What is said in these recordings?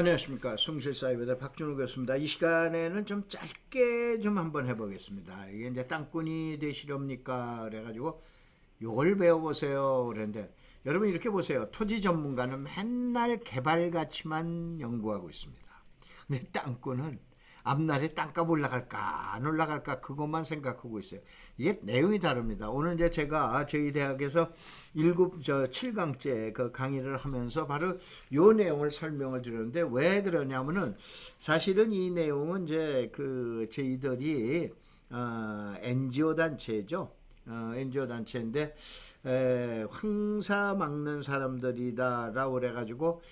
안녕하십니까. 숭실사이버대 박준호 교수입니다. 이 시간에는 좀 짧게 좀 한번 해보겠습니다. 이게 이제 땅꾼이 되시렵니까? 그래가지고 요걸 배워보세요. 그랬는데 여러분 이렇게 보세요. 토지 전문가는 맨날 개발 가치만 연구하고 있습니다. 근데 땅꾼은 앞날에 땅값 올라갈까 안 올라갈까 그것만 생각하고 있어요. 이게 내용이 다릅니다. 오늘 이제 제가 저희 대학에서 7강째 그 강의를 하면서 바로 요 내용을 설명을 드렸는데 왜 그러냐면은 사실은 이 내용은 이제 그 저희들이 NGO 단체죠. NGO 단체인데 황사 막는 사람들이다라고 그래가지고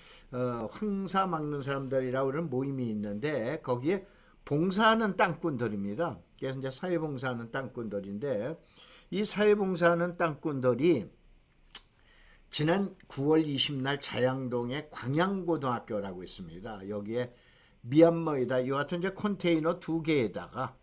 황사 막는 사람들이라고 그러는 모임이 있는데 거기에 봉사하는 땅꾼들입니다. 그래서 이제 사회봉사하는 땅꾼들인데 이 사회봉사하는 땅꾼들이 지난 9월 20날 자양동에 광양고등학교라고 있습니다. 여기에 미얀마에다 이 같은 이제 컨테이너 두 대에다가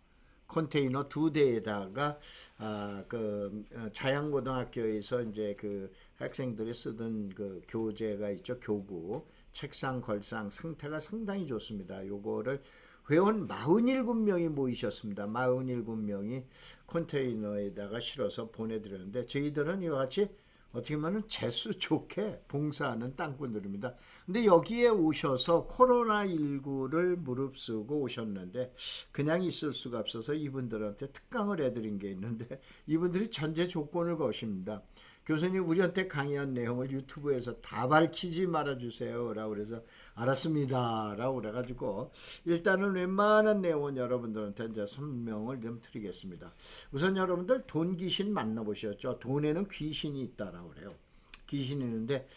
자양고등학교에서 이제 그 학생들이 쓰던 그 교재가 있죠. 교구, 책상, 걸상 상태가 상당히 좋습니다. 요거를 회원 47명이 모이셨습니다. 47명이 컨테이너에다가 실어서 보내드렸는데 저희들은 이와 같이 어떻게 보면 재수 좋게 봉사하는 땅꾼들입니다. 근데 여기에 오셔서 코로나19를 무릅쓰고 오셨는데 그냥 있을 수가 없어서 이분들한테 특강을 해드린 게 있는데 이분들이 전제 조건을 거십니다. 교수님 우리한테 강의한 내용을 유튜브에서 다 밝히지 말아주세요 라고 그래서 알았습니다 라고 그래가지고 일단은 웬만한 내용은 여러분들한테 이제 설명을 좀 드리겠습니다. 우선 여러분들 돈 귀신 만나보셨죠? 돈에는 귀신이 있다라고 그래요. 귀신이 있는데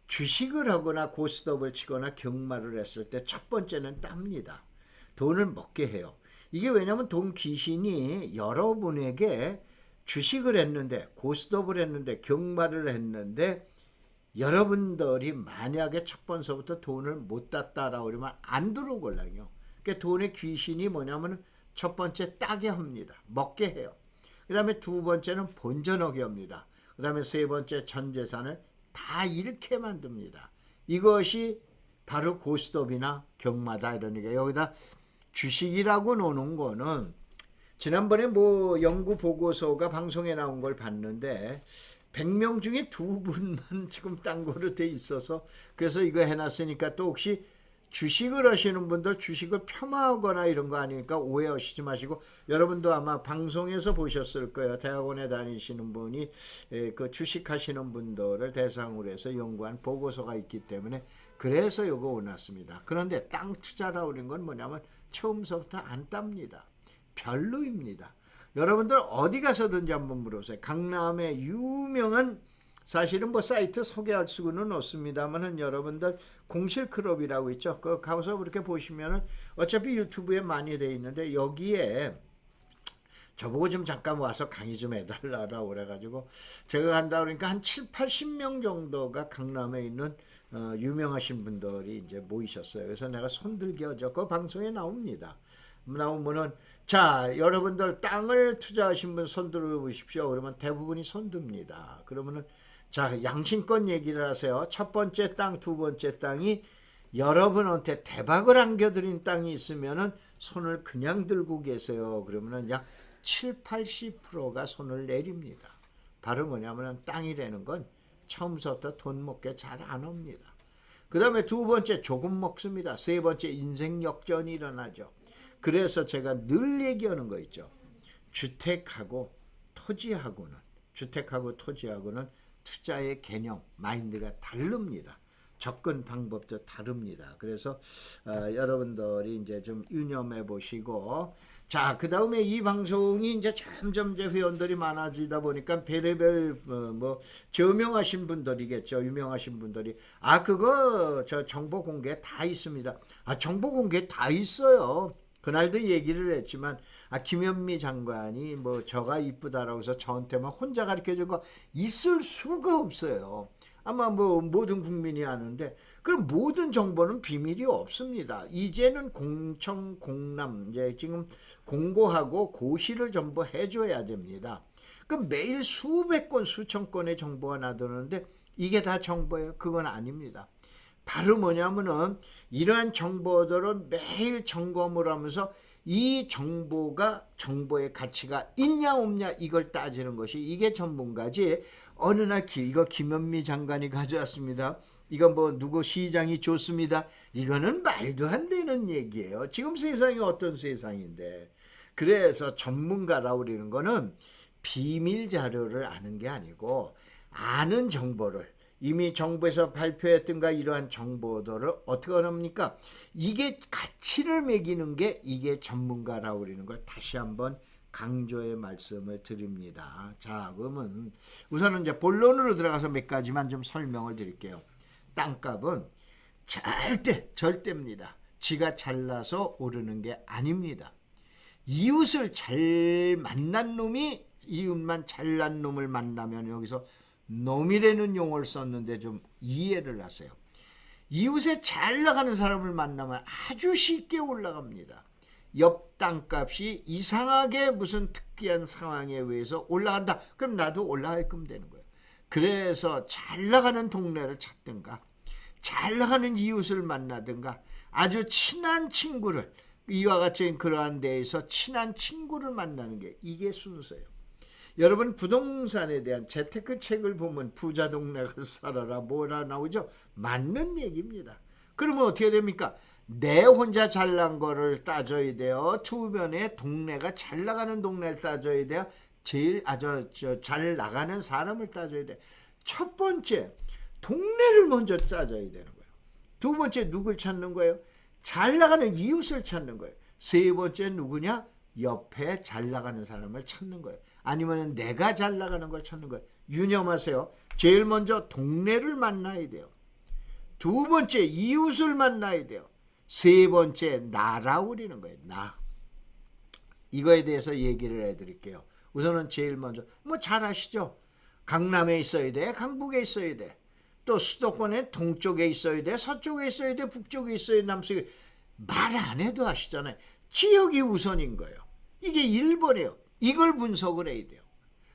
주식을 하거나 고스톱을 치거나 경마를 했을 때 첫 번째는 땁니다. 돈을 먹게 해요. 이게 왜냐면 돈 귀신이 여러분에게 주식을 했는데 고스톱을 했는데 경마를 했는데 여러분들이 만약에 첫 번서부터 돈을 못 땄다라고 그러면 안 들어오걸랑요. 그러니까 돈의 귀신이 뭐냐면 첫 번째 따게 합니다. 먹게 해요. 그 다음에 두 번째는 본전하게 합니다. 그 다음에 세 번째 전 재산을 다 잃게 만듭니다. 이것이 바로 고스톱이나 경마다 이러니까 여기다 주식이라고 노는 거는 지난번에 뭐 연구 보고서가 방송에 나온 걸 봤는데 100명 중에 2분만 지금 딴 거로 돼 있어서 그래서 이거 해놨으니까 또 혹시 주식을 하시는 분들 주식을 폄하하거나 이런 거 아니니까 오해하시지 마시고 여러분도 아마 방송에서 보셨을 거예요. 대학원에 다니시는 분이 그 주식하시는 분들을 대상으로 해서 연구한 보고서가 있기 때문에 그래서 이거 올랐습니다. 그런데 땅 투자라고 하는 건 뭐냐면 처음서부터 안 땁니다. 별로입니다. 여러분들 어디 가서든지 한번 물어보세요. 강남의 유명한 사실은 뭐 사이트 소개할 수는 없습니다만은 여러분들 공실클럽이라고 있죠. 그 가서 그렇게 보시면은 어차피 유튜브에 많이 돼 있는데 여기에 저보고 좀 잠깐 와서 강의 좀 해달라고 그래가지고 제가 간다 그러니까 한 7, 80명 정도가 강남에 있는 유명하신 분들이 이제 모이셨어요. 그래서 내가 손들기 하죠. 그 방송에 나옵니다. 나오면은 자 여러분들 땅을 투자하신 분 손들어 보십시오. 그러면 대부분이 손듭니다. 그러면은 자 양심껏 얘기를 하세요. 첫 번째 땅, 두 번째 땅이 여러분한테 대박을 안겨드린 땅이 있으면은 손을 그냥 들고 계세요. 그러면은 약 7, 80%가 손을 내립니다. 바로 뭐냐면은 땅이라는 건 처음부터 돈 먹게 잘 안 옵니다. 그 다음에 두 번째 조금 먹습니다. 세 번째 인생 역전이 일어나죠. 그래서 제가 늘 얘기하는 거 있죠. 주택하고 토지하고는 투자의 개념, 마인드가 다릅니다. 접근 방법도 다릅니다. 그래서 여러분들이 이제 좀 유념해 보시고 자, 그 다음에 이 방송이 이제 점점 이제 회원들이 많아지다 보니까 별의별 뭐 저명하신 분들이겠죠. 유명하신 분들이 그거 저 정보 공개 다 있습니다. 정보 공개 다 있어요. 그날도 얘기를 했지만 김현미 장관이 뭐 저가 이쁘다라고 해서 저한테만 혼자 가르쳐준 거 있을 수가 없어요. 아마 뭐 모든 국민이 아는데 그럼 모든 정보는 비밀이 없습니다. 이제는 공청 공남 이제 지금 공고하고 고시를 전부 해줘야 됩니다. 그럼 매일 수백 건 수천 건의 정보가 나오는데 이게 다 정보예요? 그건 아닙니다. 바로 뭐냐면은 이러한 정보들을 매일 점검을 하면서 이 정보의 가치가 있냐 없냐 이걸 따지는 것이 이게 전문가지. 어느 날 이거 김현미 장관이 가져왔습니다. 이건 뭐 누구 시장이 좋습니다. 이거는 말도 안 되는 얘기예요. 지금 세상이 어떤 세상인데. 그래서 전문가라고 그러는 거는 비밀 자료를 아는 게 아니고 아는 정보를 이미 정부에서 발표했던가 이러한 정보들을 어떻게 합니까? 이게 가치를 매기는 게 이게 전문가라고 그러는 걸 다시 한번 강조의 말씀을 드립니다. 자, 그러면 우선은 이제 본론으로 들어가서 몇 가지만 좀 설명을 드릴게요. 땅값은 절대입니다. 지가 잘나서 오르는 게 아닙니다. 이웃을 잘 만난 놈이 이웃만 잘난 놈을 만나면 여기서 놈이라는 용어를 썼는데 좀 이해를 하세요. 이웃에 잘 나가는 사람을 만나면 아주 쉽게 올라갑니다. 옆 땅값이 이상하게 무슨 특이한 상황에 의해서 올라간다. 그럼 나도 올라가게끔 되는 거예요. 그래서 잘 나가는 동네를 찾든가 잘 나가는 이웃을 만나든가 아주 친한 친구를 이와 같이 그러한 데에서 친한 친구를 만나는 게 이게 순서예요. 여러분 부동산에 대한 재테크 책을 보면 부자 동네 가서 살아라 뭐라 나오죠. 맞는 얘기입니다. 그러면 어떻게 됩니까? 내 혼자 잘난 거를 따져야 돼요. 주변에 동네가 잘 나가는 동네를 따져야 돼요. 제일 잘 나가는 사람을 따져야 돼요. 첫 번째 동네를 먼저 따져야 되는 거예요. 두 번째 누굴 찾는 거예요? 잘 나가는 이웃을 찾는 거예요. 세 번째 누구냐? 옆에 잘 나가는 사람을 찾는 거예요. 아니면 내가 잘 나가는 걸 찾는 거예요. 유념하세요. 제일 먼저 동네를 만나야 돼요. 두 번째 이웃을 만나야 돼요. 세 번째 나라고 그러는 거예요. 나. 이거에 대해서 얘기를 해드릴게요. 우선은 제일 먼저 뭐 잘 아시죠? 강남에 있어야 돼. 강북에 있어야 돼. 또 수도권의 동쪽에 있어야 돼. 서쪽에 있어야 돼. 북쪽에 있어야 돼. 남쪽에. 말 안 해도 아시잖아요. 지역이 우선인 거예요. 이게 1번이에요. 이걸 분석을 해야 돼요.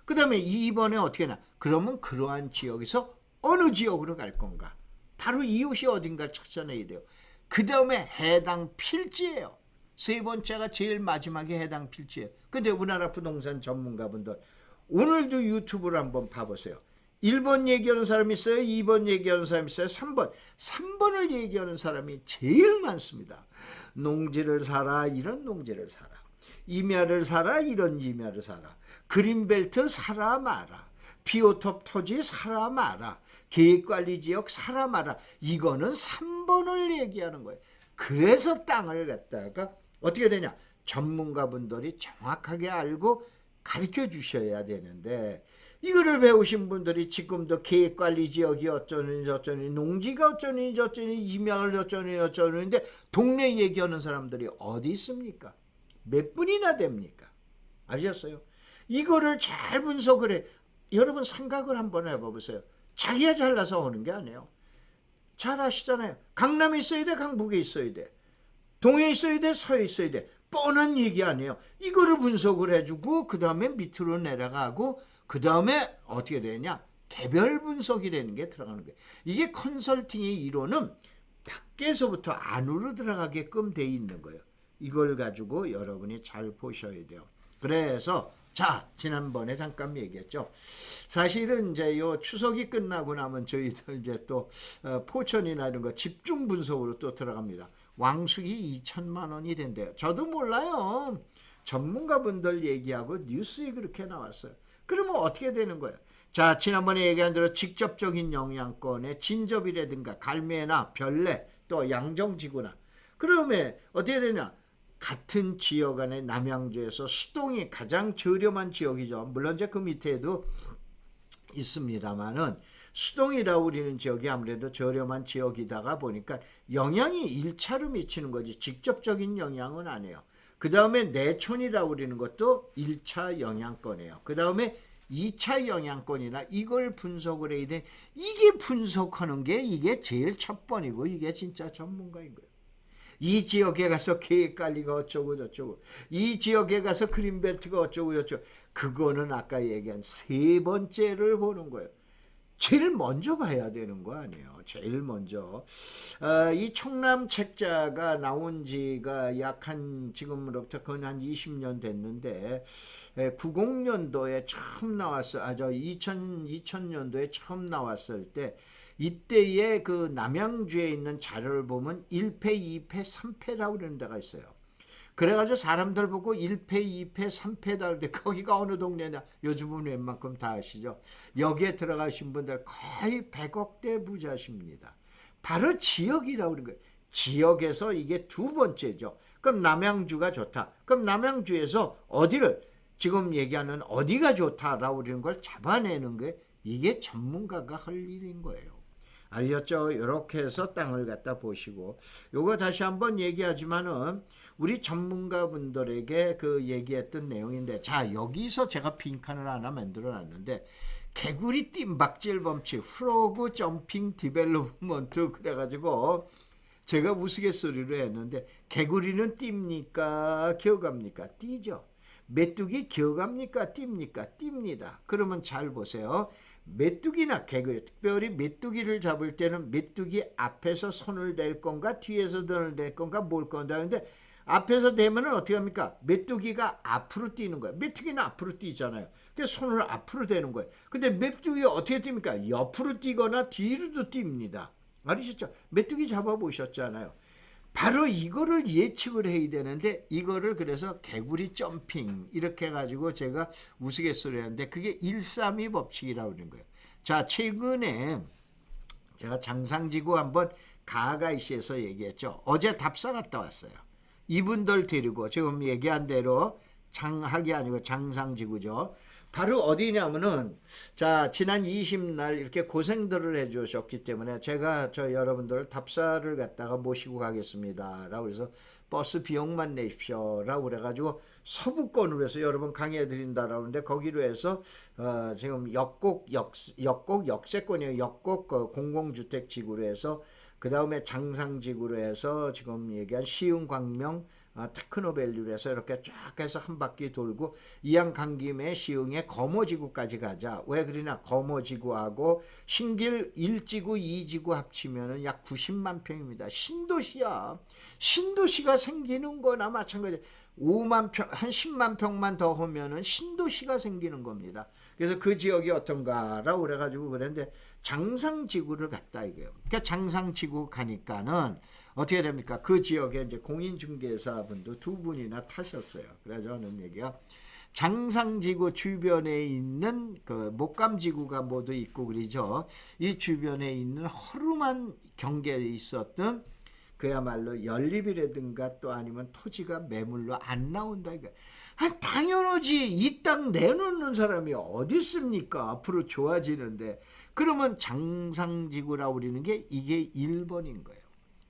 그 다음에 2번에 어떻게 하나? 그러면 그러한 지역에서 어느 지역으로 갈 건가? 바로 이웃이 어딘가를 찾아내야 돼요. 그 다음에 해당 필지예요. 세 번째가 제일 마지막에 해당 필지예요. 근데 우리나라 부동산 전문가분들 오늘도 유튜브를 한번 봐보세요. 1번 얘기하는 사람이 있어요. 2번 얘기하는 사람이 있어요. 3번을 얘기하는 사람이 제일 많습니다. 농지를 사라 이런 농지를 사라. 임야를 사라 이런 임야를 사라. 그린벨트 사라 마라. 비오톱 토지 사라 마라. 계획관리지역 사라 마라. 이거는 3번을 얘기하는 거예요. 그래서 땅을 갖다가 어떻게 되냐. 전문가분들이 정확하게 알고 가르쳐 주셔야 되는데 이거를 배우신 분들이 지금도 계획관리지역이 어쩌니 저쩌니 농지가 어쩌니 저쩌니 임야를 어쩌니 저쩌니인데 동네 얘기하는 사람들이 어디 있습니까? 몇 분이나 됩니까? 아셨어요? 이거를 잘 분석을 해. 여러분 생각을 한번 해봐보세요. 자기가 잘나서 오는 게 아니에요. 잘 아시잖아요. 강남에 있어야 돼. 강북에 있어야 돼. 동해에 있어야 돼. 서해에 있어야 돼. 뻔한 얘기 아니에요. 이거를 분석을 해주고 그 다음에 밑으로 내려가고 그 다음에 어떻게 되냐? 개별 분석이라는 게 들어가는 거예요. 이게 컨설팅의 이론은 밖에서부터 안으로 들어가게끔 돼 있는 거예요. 이걸 가지고 여러분이 잘 보셔야 돼요. 그래서 자 지난번에 잠깐 얘기했죠. 사실은 이제 요 추석이 끝나고 나면 저희들 이제 또 포천이나 이런 거 집중 분석으로 또 들어갑니다. 왕숙이 2천만 원이 된대요. 저도 몰라요. 전문가분들 얘기하고 뉴스에 그렇게 나왔어요. 그러면 어떻게 되는 거예요? 자, 지난번에 얘기한 대로 직접적인 영향권에 진접이라든가 갈매나 별내 또 양정지구나. 그러면 어떻게 되냐? 같은 지역 안에 남양주에서 수동이 가장 저렴한 지역이죠. 물론 이제 그 밑에도 있습니다만은 수동이라고 우리는 지역이 아무래도 저렴한 지역이다가 보니까 영향이 1차로 미치는 거지 직접적인 영향은 아니에요. 그 다음에 내촌이라고 그러는 것도 1차 영향권이에요. 그 다음에 2차 영향권이나 이걸 분석을 해야 돼. 이게 분석하는 게 이게 제일 첫 번이고 이게 진짜 전문가인 거예요. 이 지역에 가서 계획관리가 어쩌고 저쩌고 이 지역에 가서 그린벨트가 어쩌고 저쩌고 그거는 아까 얘기한 세 번째를 보는 거예요. 제일 먼저 봐야 되는 거 아니에요. 제일 먼저. 이 청남 책자가 나온 지가 약 한 지금으로부터 거의 한 20년 됐는데 90년도에 처음 나왔어. 2000년도에 처음 나왔을 때 이때의 그 남양주에 있는 자료를 보면 1패, 2패, 3패라고 그러는 데가 있어요. 그래가지고 사람들 보고 1패, 2패, 3패다 그러는데 거기가 어느 동네냐? 요즘은 웬만큼 다 아시죠? 여기에 들어가신 분들 거의 100억대 부자십니다. 바로 지역이라고 그러는 거예요. 지역에서 이게 두 번째죠. 그럼 남양주가 좋다. 그럼 남양주에서 어디를 지금 얘기하는 어디가 좋다라고 그러는 걸 잡아내는 게 이게 전문가가 할 일인 거예요. 알겠죠? 이렇게 해서 땅을 갖다 보시고 요거 다시 한번 얘기하지만은 우리 전문가분들에게 그 얘기했던 내용인데 자 여기서 제가 빈칸을 하나 만들어 놨는데 개구리 뜀박질 범칙 프로그 점핑 디벨롭먼트 그래가지고 제가 우스갯소리로 했는데 개구리는 띱니까 기어갑니까? 띄죠. 메뚜기 기어갑니까? 띱니까? 띱니다. 그러면 잘 보세요. 메뚜기나 개구리, 특별히 메뚜기를 잡을 때는 메뚜기 앞에서 손을 댈 건가 뒤에서 손을 댈 건가 뭘 건가 하는데 앞에서 대면 어떻게 합니까? 메뚜기가 앞으로 뛰는 거예요. 메뚜기는 앞으로 뛰잖아요. 그래서 손을 앞으로 대는 거예요. 근데 메뚜기가 어떻게 뜁니까? 옆으로 뛰거나 뒤로도 뜁니다. 알으셨죠? 메뚜기 잡아보셨잖아요. 바로 이거를 예측을 해야 되는데 이거를 그래서 개구리 점핑 이렇게 해가지고 제가 우스갯소리 하는데 그게 132 법칙이라고 그러는 거예요. 자 최근에 제가 장상지구 한번 가가이시에서 얘기했죠. 어제 답사 갔다 왔어요. 이분들 데리고 지금 얘기한 대로 장학이 아니고 장상지구죠. 바로 어디냐면은 자 지난 20날 이렇게 고생들을 해주셨기 때문에 제가 여러분들 답사를 갖다가 모시고 가겠습니다 라고 해서 버스 비용만 내십시오 라고 그래가지고 서부권으로 해서 여러분 강의해 드린다라고 하는데 거기로 해서 지금 역곡 역세권이에요. 역곡 공공주택 지구로 해서 그 다음에 장상지구로 해서 지금 얘기한 시흥광명 테크노밸리로 해서 이렇게 쫙 해서 한 바퀴 돌고 이양 간 김에 시흥의 거모지구까지 가자. 왜 그러냐? 거모지구하고 신길 1지구 2지구 합치면 약 90만 평입니다. 신도시야. 신도시가 생기는 거나 마찬가지. 5만 평, 한 10만 평만 더 하면은 신도시가 생기는 겁니다. 그래서 그 지역이 어떤가라고 그래가지고 그랬는데 장상지구를 갔다 이거예요. 그러니까 장상지구 가니까는 어떻게 됩니까? 그 지역에 이제 공인중개사분도 두 분이나 타셨어요. 그래서 하는 얘기가 장상지구 주변에 있는 그 목감지구가 모두 있고 그러죠. 이 주변에 있는 허름한 경계에 있었던 그야말로 연립이라든가 또 아니면 토지가 매물로 안 나온다 이거. 당연하지. 이 땅 내놓는 사람이 어디 있습니까? 앞으로 좋아지는데. 그러면 장상지구라고 그러는 게 이게 1번인 거예요.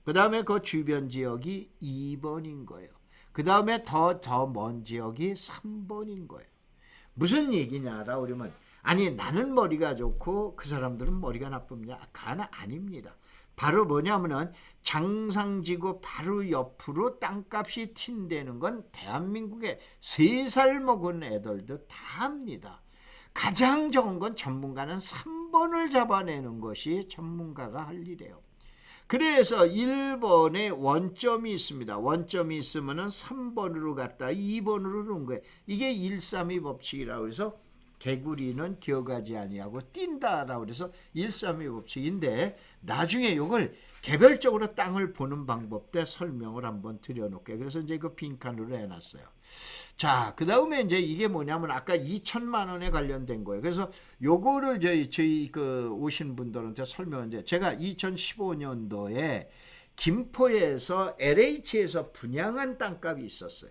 그 다음에 그 주변 지역이 2번인 거예요. 그 다음에 더 먼 지역이 3번인 거예요. 무슨 얘기냐라고 그러면 아니 나는 머리가 좋고 그 사람들은 머리가 나쁩니다. 가나 아닙니다. 바로 뭐냐면은 장상지구 바로 옆으로 땅값이 튄다는 건 대한민국에 3살 먹은 애들도 다 합니다. 가장 좋은 건 전문가는 3번을 잡아내는 것이 전문가가 할 일이에요. 그래서 1번에 원점이 있습니다. 원점이 있으면 3번으로 갔다 2번으로 놓은 거예요. 이게 132 법칙이라고 해서 개구리는 기어가지 아니하고 뛴다라고 그래서 132 법칙인데 나중에 이걸 개별적으로 땅을 보는 방법 때 설명을 한번 드려놓게. 그래서 이제 그 빈칸으로 해놨어요. 자, 그 다음에 이제 이게 뭐냐면 아까 2천만 원에 관련된 거예요. 그래서 요거를 저희 그 오신 분들한테 설명했는데 제가 2015년도에 김포에서 LH에서 분양한 땅값이 있었어요.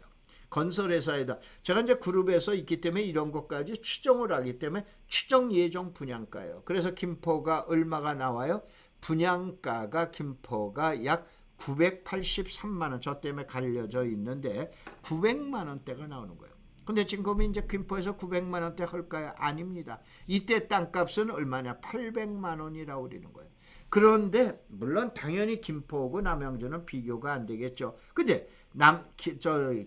건설회사에다 제가 이제 그룹에서 있기 때문에 이런 것까지 추정을 하기 때문에 추정 예정 분양가예요. 그래서 김포가 얼마가 나와요? 분양가가 김포가 약 983만 원. 저 때문에 갈려져 있는데 900만 원대가 나오는 거예요. 근데 지금 이제 김포에서 900만 원대 할까요? 아닙니다. 이때 땅값은 얼마냐? 800만 원이라고 그러는 거예요. 그런데 물론 당연히 김포하고 남양주는 비교가 안 되겠죠. 근데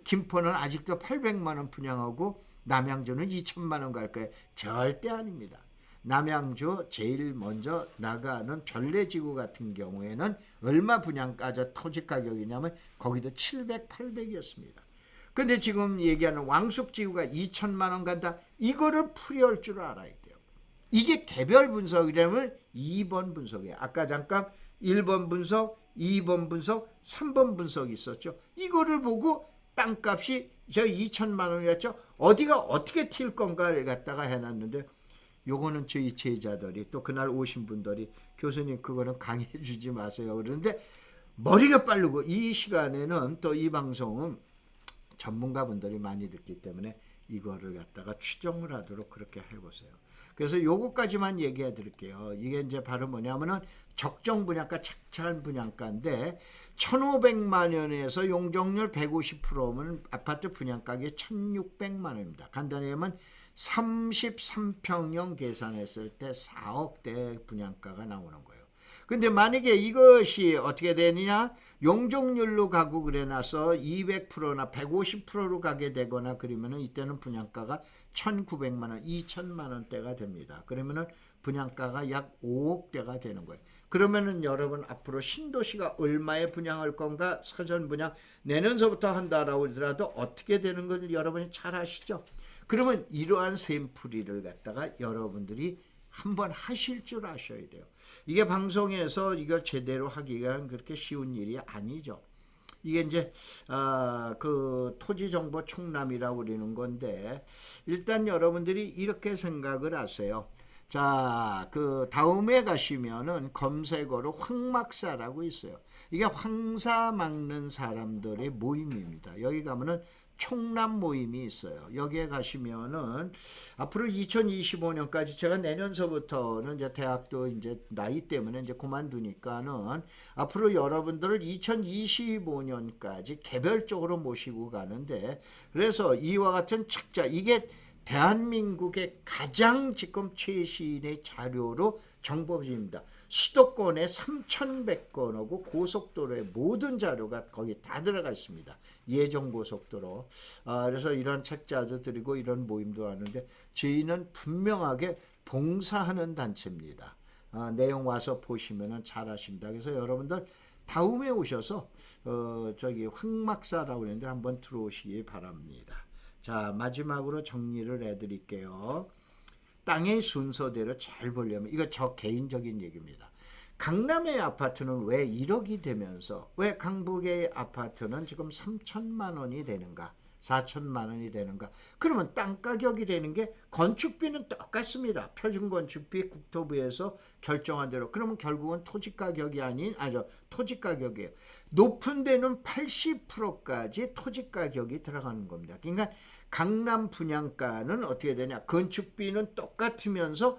김포는 아직도 800만 원 분양하고 남양주는 2천만 원 갈까요? 절대 아닙니다. 남양주 제일 먼저 나가는 별내지구 같은 경우에는 얼마 분양가죠? 토지 가격이냐면 거기도 700, 800이었습니다. 근데 지금 얘기하는 왕숙지구가 2천만 원 간다. 이거를 풀이할 줄 알아야 돼요. 이게 개별 분석이라면 2번 분석이에요. 아까 잠깐 1번 분석, 2번 분석, 3번 분석이 있었죠. 이거를 보고 땅값이 저 2천만 원이었죠. 어디가 어떻게 튈 건가를 갖다가 해놨는데 요거는 저희 제자들이 또 그날 오신 분들이 교수님 그거는 강의해 주지 마세요. 그러는데 머리가 빠르고 이 시간에는 또 이 방송은 전문가분들이 많이 듣기 때문에 이거를 갖다가 추정을 하도록 그렇게 해보세요. 그래서 요거까지만 얘기해 드릴게요. 이게 이제 바로 뭐냐면은 적정 분양가, 착한 분양가인데 1,500만 원에서 용적률 150%면 아파트 분양가격이 1,600만 원입니다. 간단히 하면 33평형 계산했을 때 4억대 분양가가 나오는 거예요. 근데 만약에 이것이 어떻게 되느냐, 용적률로 가고 그래놔서 200%나 150%로 가게 되거나 그러면은 이때는 분양가가 1,900만 원, 2천만 원대가 됩니다. 그러면은 분양가가 약 5억대가 되는 거예요. 그러면은 여러분 앞으로 신도시가 얼마에 분양할 건가, 사전 분양 내년서부터 한다라고 하더라도 어떻게 되는 걸 여러분이 잘 아시죠? 그러면 이러한 셈풀이를 갖다가 여러분들이 한번 하실 줄 아셔야 돼요. 이게 방송에서 이걸 제대로 하기가 그렇게 쉬운 일이 아니죠. 이게 이제 그 토지정보 총람이라고 그러는 건데 일단 여러분들이 이렇게 생각을 하세요. 자, 그 다음에 가시면은 검색어로 황막사라고 있어요. 이게 황사 막는 사람들의 모임입니다. 여기 가면은 총람 모임이 있어요. 여기에 가시면은 앞으로 2025년까지 제가 내년서부터는 이제 대학도 이제 나이 때문에 이제 그만두니까는 앞으로 여러분들을 2025년까지 개별적으로 모시고 가는데 그래서 이와 같은 책자 이게 대한민국의 가장 지금 최신의 자료로 정보집입니다. 수도권에 3,100건하고 고속도로의 모든 자료가 거기 다 들어가 있습니다. 예정고속도로. 그래서 이런 책자도 드리고 이런 모임도 하는데 저희는 분명하게 봉사하는 단체입니다. 내용 와서 보시면 잘 아십니다. 그래서 여러분들 다음에 오셔서 저기 황막사라고 하는데 한번 들어오시기 바랍니다. 자, 마지막으로 정리를 해드릴게요. 땅의 순서대로 잘 보려면 이거 저 개인적인 얘기입니다. 강남의 아파트는 왜 1억이 되면서 왜 강북의 아파트는 지금 3천만 원이 되는가 4천만 원이 되는가. 그러면 땅 가격이 되는 게 건축비는 똑같습니다. 표준건축비 국토부에서 결정한 대로. 그러면 결국은 토지가격이 아닌 토지가격이에요. 높은 데는 80%까지 토지가격이 들어가는 겁니다. 그러니까 강남 분양가는 어떻게 되냐, 건축비는 똑같으면서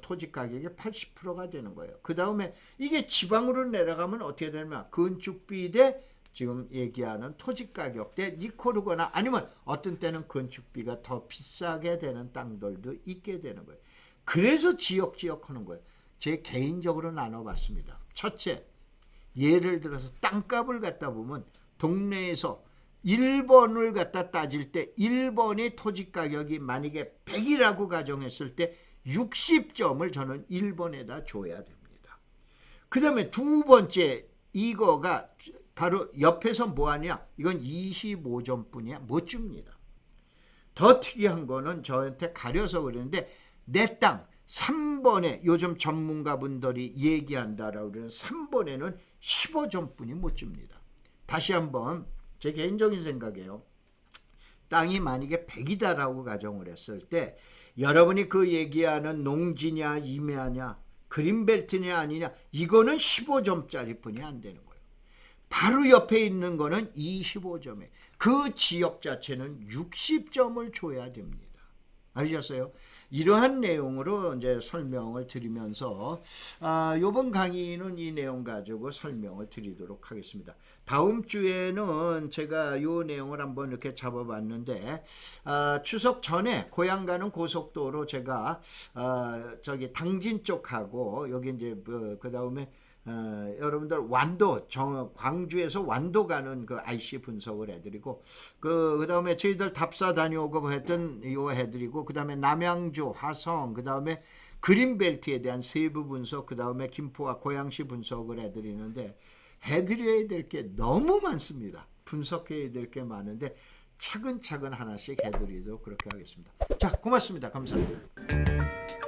토지 가격의 80%가 되는 거예요. 그 다음에 이게 지방으로 내려가면 어떻게 되냐면 건축비 대 지금 얘기하는 토지 가격 대 니코르거나 아니면 어떤 때는 건축비가 더 비싸게 되는 땅들도 있게 되는 거예요. 그래서 지역 하는 거예요. 제 개인적으로 나눠봤습니다. 첫째, 예를 들어서 땅값을 갖다 보면 동네에서 1번을 갖다 따질 때 1번의 토지 가격이 만약에 100이라고 가정했을 때 60점을 저는 1번에다 줘야 됩니다. 그 다음에 두 번째, 이거가 바로 옆에서 뭐하냐, 이건 25점 뿐이야 못 줍니다. 더 특이한 거는 저한테 가려서 그러는데 내 땅 3번에 요즘 전문가분들이 얘기한다라고 그러는 3번에는 15점 뿐이 못 줍니다. 다시 한번 제 개인적인 생각이에요. 땅이 만약에 100이다라고 가정을 했을 때 여러분이 그 얘기하는 농지냐 임야냐 그린벨트냐 아니냐 이거는 15점짜리 뿐이 안 되는 거예요. 바로 옆에 있는 거는 25점에 그 지역 자체는 60점을 줘야 됩니다. 아셨어요? 이러한 내용으로 이제 설명을 드리면서 이번 강의는 이 내용 가지고 설명을 드리도록 하겠습니다. 다음 주에는 제가 이 내용을 한번 이렇게 잡아봤는데 추석 전에 고향 가는 고속도로 제가 저기 당진 쪽하고 여기 이제 그 다음에 여러분들 완도 광주에서 완도 가는 그 IC 분석을 해드리고 그 다음에 저희들 답사 다녀오고 했던 이거 해드리고 그 다음에 남양주 화성 그 다음에 그린벨트에 대한 세부 분석, 그 다음에 김포와 고양시 분석을 해드리는데 해드려야 될 게 너무 많습니다. 분석해야 될 게 많은데 차근차근 하나씩 해드리도록 그렇게 하겠습니다. 자, 고맙습니다. 감사합니다.